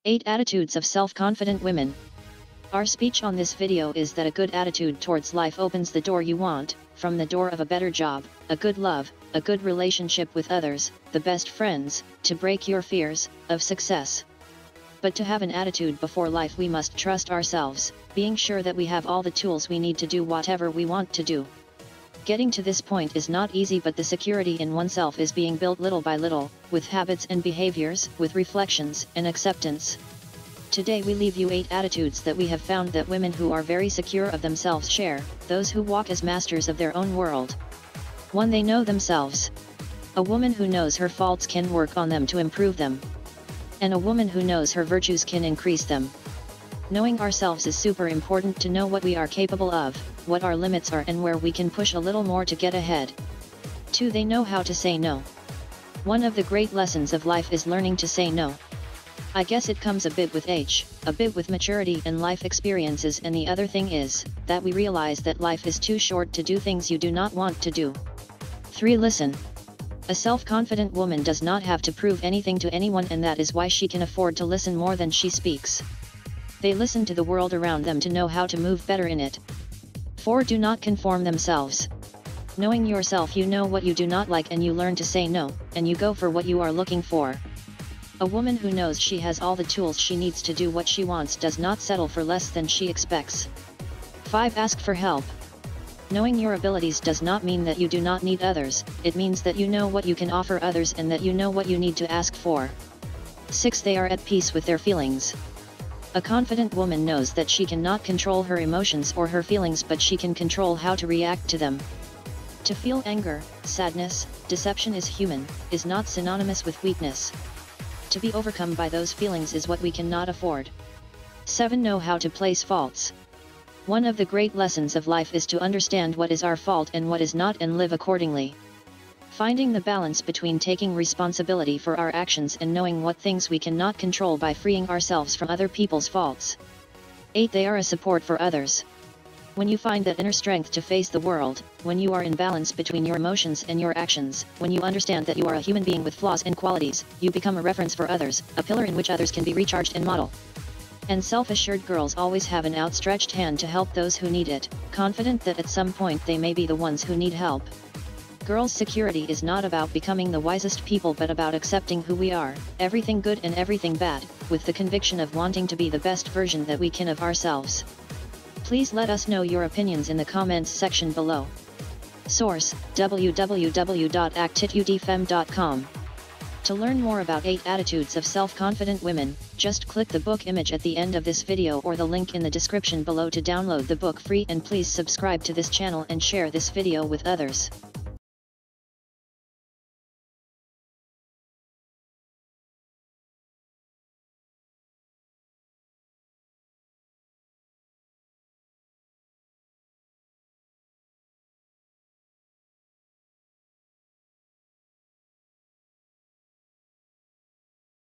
8 Attitudes of Self-Confident Women. Our speech on this video is that a good attitude towards life opens the door you want, from the door of a better job, a good love, a good relationship with others, the best friends, to break your fears of success. But to have an attitude before life, we must trust ourselves, being sure that we have all the tools we need to do whatever we want to do. Getting to this point is not easy, but the security in oneself is being built little by little, with habits and behaviors, with reflections and acceptance. Today we leave you 8 attitudes that we have found that women who are very secure of themselves share, those who walk as masters of their own world. 1. They know themselves. A woman who knows her faults can work on them to improve them. And a woman who knows her virtues can increase them. Knowing ourselves is super important, to know what we are capable of, what our limits are, and where we can push a little more to get ahead. 2. They know how to say no. One of the great lessons of life is learning to say no. I guess it comes a bit with age, a bit with maturity and life experiences, and the other thing is that we realize that life is too short to do things you do not want to do. 3. Listen. A self-confident woman does not have to prove anything to anyone, and that is why she can afford to listen more than she speaks. They listen to the world around them to know how to move better in it. 4. Do not conform themselves. Knowing yourself, you know what you do not like and you learn to say no, and you go for what you are looking for. A woman who knows she has all the tools she needs to do what she wants does not settle for less than she expects. 5. Ask for help. Knowing your abilities does not mean that you do not need others, it means that you know what you can offer others and that you know what you need to ask for. 6. They are at peace with their feelings. A confident woman knows that she cannot control her emotions or her feelings, but she can control how to react to them. To feel anger, sadness, deception is human, is not synonymous with weakness. To be overcome by those feelings is what we cannot afford. 7. Know how to place faults. One of the great lessons of life is to understand what is our fault and what is not, and live accordingly. Finding the balance between taking responsibility for our actions and knowing what things we cannot control by freeing ourselves from other people's faults. 8. They are a support for others. When you find that inner strength to face the world, when you are in balance between your emotions and your actions, when you understand that you are a human being with flaws and qualities, you become a reference for others, a pillar in which others can be recharged and model. And self-assured girls always have an outstretched hand to help those who need it, confident that at some point they may be the ones who need help. Girls' security is not about becoming the wisest people, but about accepting who we are, everything good and everything bad, with the conviction of wanting to be the best version that we can of ourselves. Please let us know your opinions in the comments section below. Source: www.actitudfem.com. To learn more about 8 attitudes of self-confident women, just click the book image at the end of this video or the link in the description below to download the book free, and please subscribe to this channel and share this video with others.